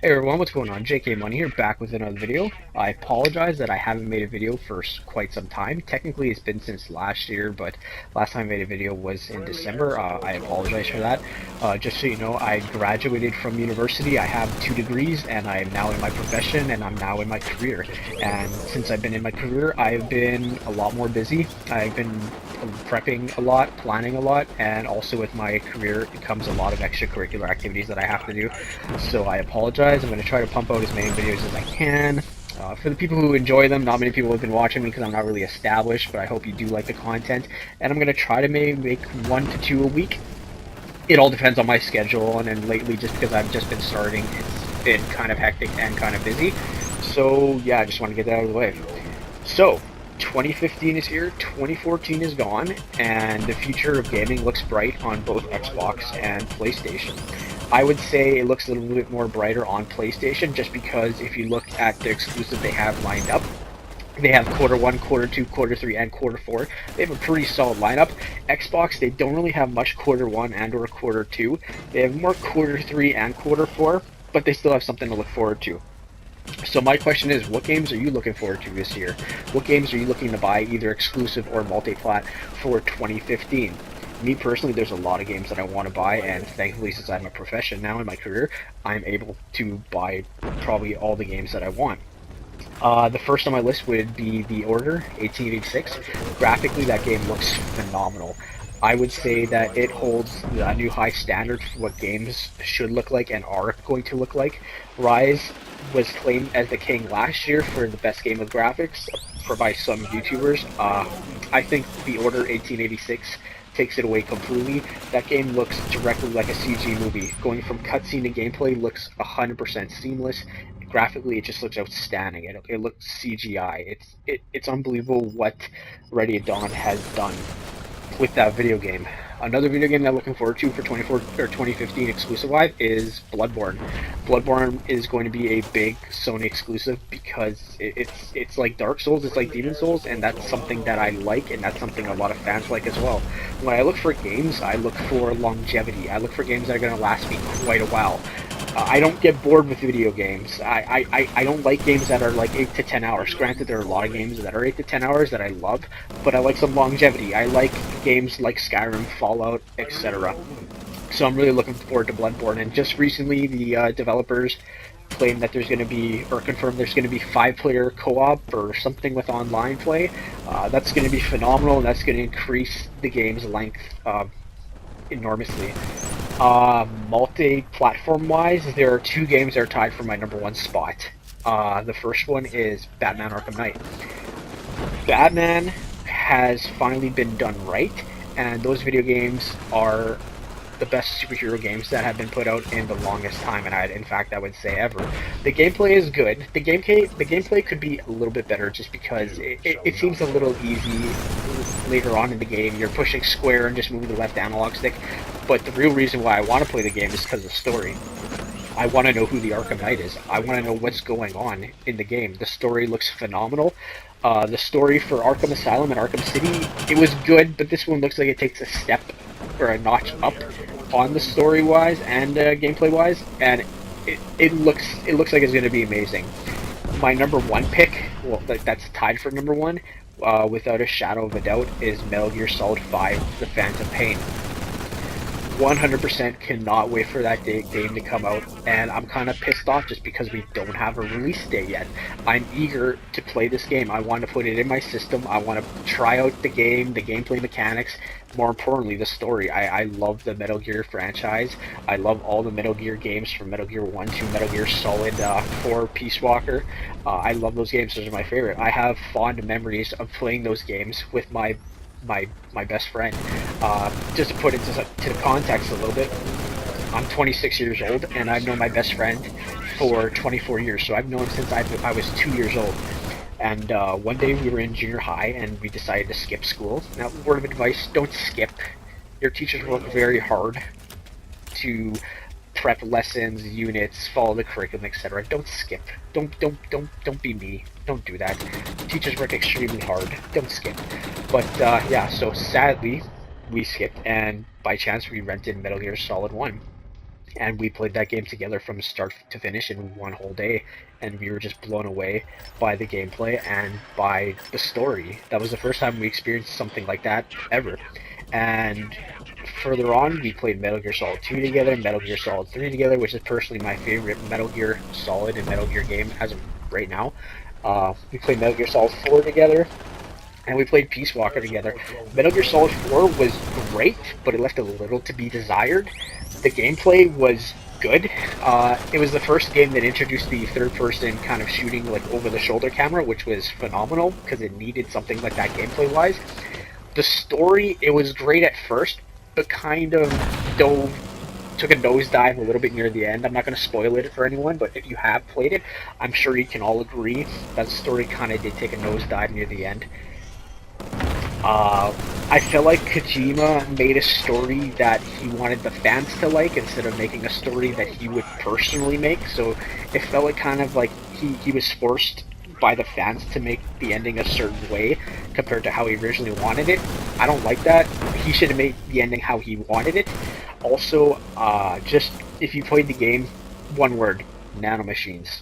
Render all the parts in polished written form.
Hey everyone, what's going on? JK Money here, back with another video. I apologize that I haven't made a video for quite some time. Technically, it's been since last year, but last time I made a video was in December. I apologize for that. Just so you know, I graduated from university. I have 2 degrees, and I am now in my profession, and I'm now in my career. And since I've been in my career, I've been a lot more busy. I've been prepping a lot, planning a lot, and also with my career, it comes a lot of extracurricular activities that I have to do. So I apologize. I'm going to try to pump out as many videos as I can. For the people who enjoy them, not many people have been watching me because I'm not really established, but I hope you do like the content. And I'm going to try to make 1 to 2 a week. It all depends on my schedule, and then lately, just because I've just been starting, it's been kind of hectic and kind of busy. So yeah, I just want to get that out of the way. So, 2015 is here, 2014 is gone, and the future of gaming looks bright on both Xbox and PlayStation. I would say it looks a little bit more brighter on PlayStation, just because if you look at the exclusive they have lined up, they have Q1, Q2, Q3, and Q4. They have a pretty solid lineup. Xbox, they don't really have much Q1 and or Q2. They have more Q3 and Q4, but they still have something to look forward to. So my question is, what games are you looking forward to this year? What games are you looking to buy, either exclusive or multi-plat, for 2015? Me personally, there's a lot of games that I want to buy, and thankfully, since I'm a profession now in my career, I'm able to buy probably all the games that I want. The first on my list would be The Order 1886. Graphically, that game looks phenomenal. I would say that it holds a new high standard for what games should look like and are going to look like. Rise was claimed as the king last year for the best game with graphics by some YouTubers. I think The Order 1886 takes it away completely. That game looks directly like a CG movie. Going from cutscene to gameplay looks 100% seamless. Graphically, it just looks outstanding. It looks CGI. It's unbelievable what Ready at Dawn has done with that video game. Another video game that I'm looking forward to for 2015 exclusive wise is Bloodborne. Bloodborne is going to be a big Sony exclusive because it's like Dark Souls, it's like Demon Souls, and that's something that I like, and that's something a lot of fans like as well. When I look for games, I look for longevity. I look for games that are going to last me quite a while. I don't get bored with video games. I don't like games that are like 8 to 10 hours. Granted, there are a lot of games that are 8 to 10 hours that I love, but I like some longevity. I like games like Skyrim, Fallout, etc. So I'm really looking forward to Bloodborne. And just recently, the developers claimed that there's going to be, or confirmed there's going to be 5-player co-op or something with online play. That's going to be phenomenal, and that's going to increase the game's length enormously. Multi-platform wise, there are 2 games that are tied for my #1 spot. The first one is Batman Arkham Knight. Batman has finally been done right, and those video games are the best superhero games that have been put out in the longest time, and in fact, I would say ever. The gameplay is good. The gameplay could be a little bit better, just because it seems a little easy later on in the game. You're pushing square and just moving the left analog stick, but the real reason why I want to play the game is because of the story. I want to know who the Arkham Knight is. I want to know what's going on in the game. The story looks phenomenal. The story for Arkham Asylum and Arkham City, it was good, but this one looks like it takes a step or a notch up on the story-wise and gameplay-wise, and it looks like it's going to be amazing. My #1 pick, well, that's tied for #1, without a shadow of a doubt, is Metal Gear Solid 5: The Phantom Pain. 100% cannot wait for that game to come out, and I'm kind of pissed off just because we don't have a release date yet. I'm eager to play this game. I want to put it in my system. I want to try out the game, the gameplay mechanics, more importantly, the story. I love the Metal Gear franchise. I love all the Metal Gear games from Metal Gear 1 to Metal Gear Solid 4 Peace Walker. I love those games. Those are my favorite. I have fond memories of playing those games with my best friend. Just to put it to the context a little bit, I'm 26 years old, and I've known my best friend for 24 years. So I've known him since I was 2 years old. And one day we were in junior high, and we decided to skip school. Now, word of advice: don't skip. Your teachers work very hard to prep lessons, units, follow the curriculum, etc. Don't skip. Don't be me. Don't do that. Teachers work extremely hard. Don't skip. But yeah, so sadly we skipped, and by chance we rented Metal Gear Solid 1. and we played that game together from start to finish in one whole day, and we were just blown away by the gameplay and by the story. That was the first time we experienced something like that ever. And further on, we played Metal Gear Solid 2 together, Metal Gear Solid 3 together, which is personally my favorite Metal Gear Solid and Metal Gear game as of right now. We played Metal Gear Solid 4 together, and we played Peace Walker together. Metal Gear Solid 4 was great, but it left a little to be desired. The gameplay was good. It was the first game that introduced the third-person kind of shooting, like over-the-shoulder camera, which was phenomenal because it needed something like that gameplay-wise. The story, it was great at first, but kind of took a nosedive a little bit near the end. I'm not going to spoil it for anyone, but if you have played it, I'm sure you can all agree that the story kind of did take a nosedive near the end. I feel like Kojima made a story that he wanted the fans to like instead of making a story that he would personally make, so it felt like kind of like he was forced by the fans to make the ending a certain way compared to how he originally wanted it. I don't like that. He should have made the ending how he wanted it. Also, just if you played the game, one word, nanomachines.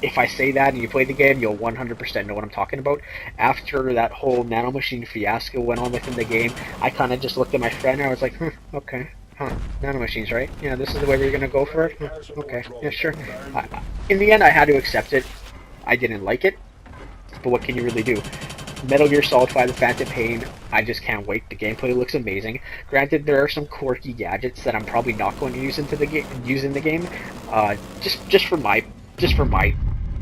If I say that and you play the game, you'll 100% know what I'm talking about. After that whole nanomachine fiasco went on within the game, I kind of just looked at my friend and I was like, okay, nanomachines, right? Yeah, this is the way we're gonna go for it? Okay, yeah, sure. In the end, I had to accept it. I didn't like it, but what can you really do? Metal Gear Solid 5: The Phantom Pain, I just can't wait. The gameplay looks amazing. Granted, there are some quirky gadgets that I'm probably not going to use in the game. Just for my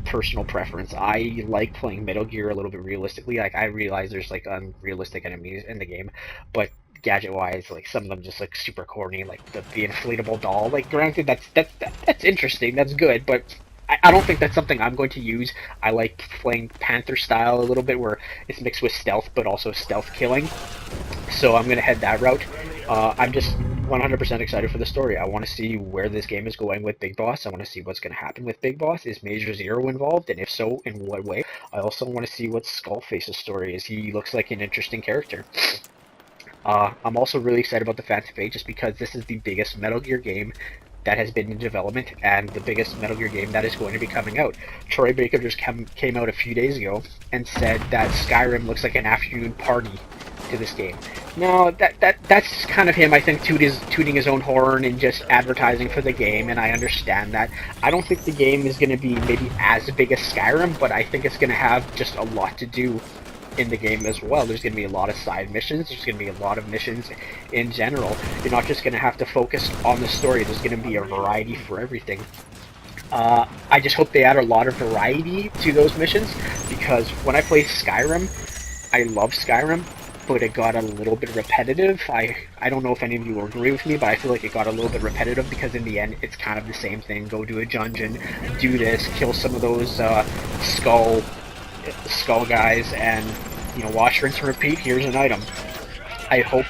personal preference. I like playing Metal Gear a little bit realistically. Like, I realize there's like unrealistic enemies in the game, but gadget wise, like some of them just look super corny, like the inflatable doll. Like, granted, that's interesting, that's good, but I don't think that's something I'm going to use. I like playing Panther style a little bit, where it's mixed with stealth, but also stealth killing. So I'm gonna head that route. I'm just 100% excited for the story. I want to see where this game is going with Big Boss. I want to see what's going to happen with Big Boss. Is Major Zero involved? And if so, in what way? I also want to see what Skullface's story is. He looks like an interesting character. I'm also really excited about the Phantom Pain just because this is the biggest Metal Gear game that has been in development and the biggest Metal Gear game that is going to be coming out. Troy Baker just came out a few days ago and said that Skyrim looks like an afternoon party to this game. No, that's kind of him, I think, tooting his own horn and just advertising for the game, and I understand that. I don't think the game is going to be maybe as big as Skyrim, but I think it's going to have just a lot to do in the game as well. There's going to be a lot of side missions. There's going to be a lot of missions in general. You're not just going to have to focus on the story. There's going to be a variety for everything. I just hope they add a lot of variety to those missions, because when I play Skyrim, I love Skyrim, but it got a little bit repetitive. I don't know if any of you will agree with me, but I feel like it got a little bit repetitive because in the end, it's kind of the same thing. Go to a dungeon, do this, kill some of those skull guys, and wash, rinse, and repeat. Here's an item. I hope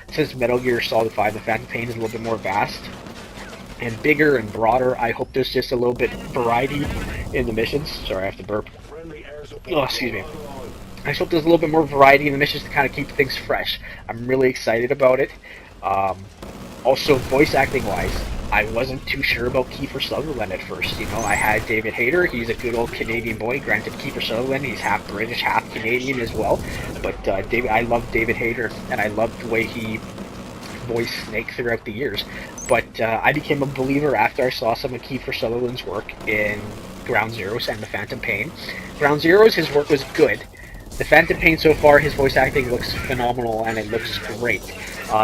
since Metal Gear Solid 5: The Phantom Pain is a little bit more vast and bigger and broader, I hope there's just a little bit variety in the missions. Sorry, I have to burp. Oh, excuse me. I just hope there's a little bit more variety in the missions to kind of keep things fresh. I'm really excited about it. Also, voice acting wise, I wasn't too sure about Kiefer Sutherland at first. I had David Hayter. He's a good old Canadian boy. Granted, Kiefer Sutherland, he's half British, half Canadian as well. But I love David Hayter, and I love the way he voiced Snake throughout the years. But I became a believer after I saw some of Kiefer Sutherland's work in Ground Zeroes and The Phantom Pain. Ground Zeroes, his work was good. The Phantom Pain so far, his voice acting looks phenomenal, and it looks great.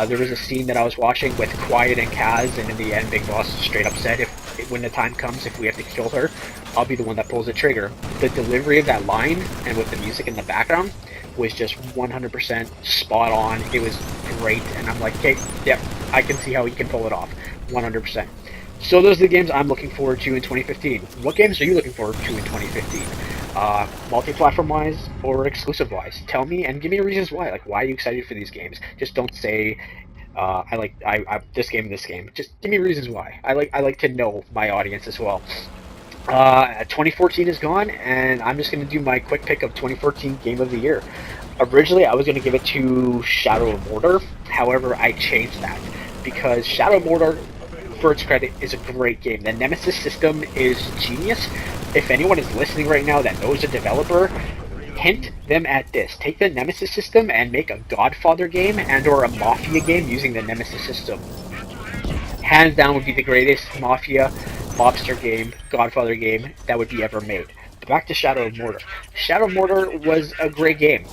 There was a scene that I was watching with Quiet and Kaz, and in the end, Big Boss straight up said, when the time comes, if we have to kill her, I'll be the one that pulls the trigger. The delivery of that line, and with the music in the background, was just 100% spot on. It was great, and I'm like, okay, yep, I can see how he can pull it off, 100%. So those are the games I'm looking forward to in 2015. What games are you looking forward to in 2015? Multi-platform wise or exclusive wise? Tell me and give me reasons why. Like, why are you excited for these games? Just don't say I this game. Just give me reasons why. I like to know my audience as well. 2014 is gone, and I'm just going to do my quick pick of 2014 Game of the Year. Originally, I was going to give it to Shadow of Mordor. However, I changed that. because Shadow of Mordor, for its credit, is a great game. The Nemesis system is genius. If anyone is listening right now that knows a developer, hint them at this. Take the Nemesis system and make a Godfather game and or a Mafia game using the Nemesis system. Hands down would be the greatest Mafia, mobster game, Godfather game that would be ever made. But back to Shadow of Mordor. Shadow of Mordor was a great game.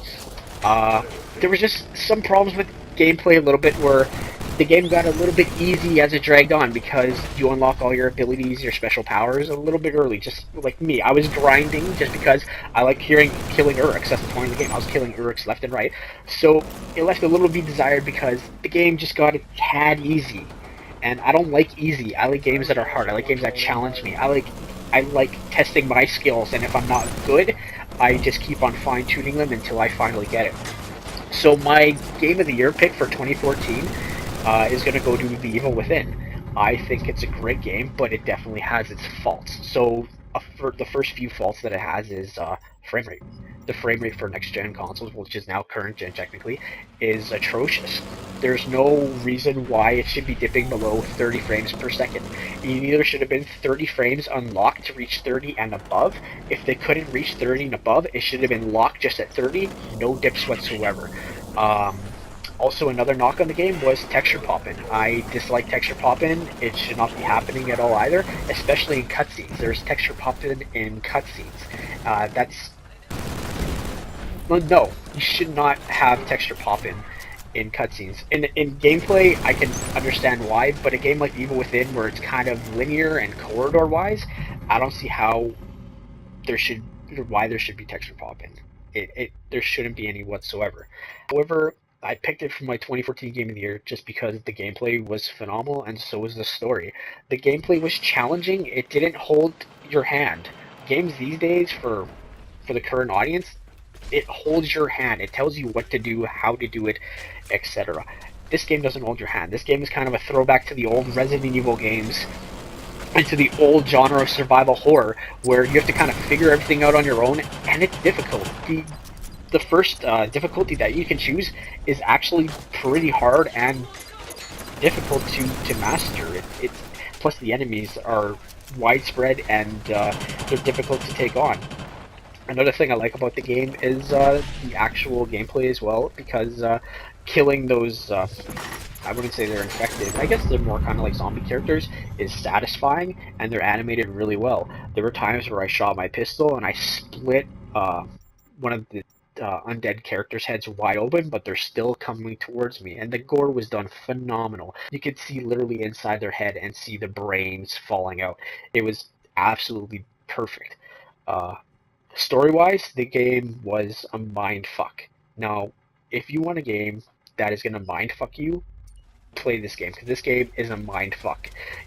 There was just some problems with gameplay a little bit where the game got a little bit easy as it dragged on because you unlock all your abilities, your special powers a little bit early. Just like me, I was grinding just because I like killing Uruks. That's the point of the game. I was killing Uruks left and right. So it left a little bit desired because the game just got a tad easy. And I don't like easy. I like games that are hard. I like games that challenge me. I like testing my skills, and if I'm not good, I just keep on fine-tuning them until I finally get it. So my Game of the Year pick for 2014 is going to go to The Evil Within. I think it's a great game, but it definitely has its faults. So the first few faults that it has is frame rate. The frame rate for next-gen consoles, which is now current-gen technically, is atrocious. There's no reason why it should be dipping below 30 frames per second. It either should have been 30 frames unlocked to reach 30 and above. If they couldn't reach 30 and above, it should have been locked just at 30, no dips whatsoever. Also, another knock on the game was texture popping. I dislike texture popping. It should not be happening at all either, especially in cutscenes. There's texture popping in cutscenes. No, you should not have texture popping in cutscenes. In gameplay, I can understand why, but a game like Evil Within, where it's kind of linear and corridor-wise, I don't see how why there should be texture popping. There shouldn't be any whatsoever. However, I picked it for my 2014 Game of the Year just because the gameplay was phenomenal and so was the story. The gameplay was challenging. It didn't hold your hand. Games these days, for the current audience, it holds your hand. It tells you what to do, how to do it, etc. This game doesn't hold your hand. This game is kind of a throwback to the old Resident Evil games and to the old genre of survival horror, where you have to kind of figure everything out on your own, and it's difficult. The first difficulty that you can choose is actually pretty hard and difficult to master. Plus the enemies are widespread and they're difficult to take on. Another thing I like about the game is the actual gameplay as well, because killing those, I wouldn't say they're infected, I guess they're more kind of like zombie characters, is satisfying, and they're animated really well. There were times where I shot my pistol and I split one of the undead characters' heads wide open, but they're still coming towards me, and the gore was done phenomenal. You could see literally inside their head and see the brains falling out. It was absolutely perfect. Story-wise, the game was a mindfuck. Now, if you want a game that is going to mindfuck you, play this game, because this game is a mindfuck.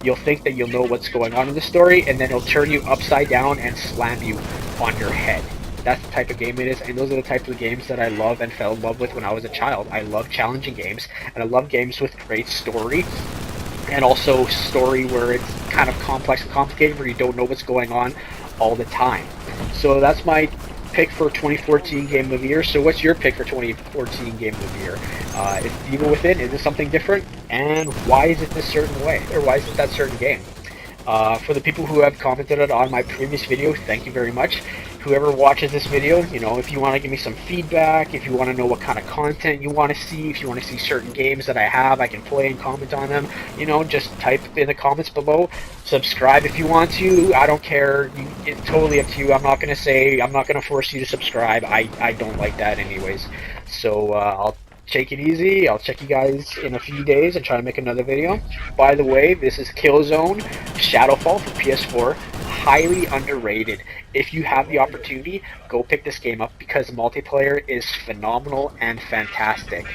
You'll think that you'll know what's going on in the story, and then it'll turn you upside down and slam you on your head. That's the type of game it is, and those are the types of games that I love and fell in love with when I was a child. I love challenging games, and I love games with great story, and also story where it's kind of complex and complicated, where you don't know what's going on all the time. So that's my pick for 2014 Game of the Year. So what's your pick for 2014 Game of the Year? Is Evil Within, is it something different? And why is it this certain way? Or why is it that certain game? For the people who have commented on my previous video, thank you very much. Whoever watches this video, you know, if you want to give me some feedback, if you want to know what kind of content you want to see, if you want to see certain games that I have, I can play and comment on them, you know, just type in the comments below. Subscribe if you want to. I don't care. It's totally up to you. I'm not going to force you to subscribe. I don't like that anyways. So I'll take it easy. I'll check you guys in a few days and try to make another video. By the way, this is Killzone Shadowfall for PS4. Highly underrated. If you have the opportunity, go pick this game up because the multiplayer is phenomenal and fantastic.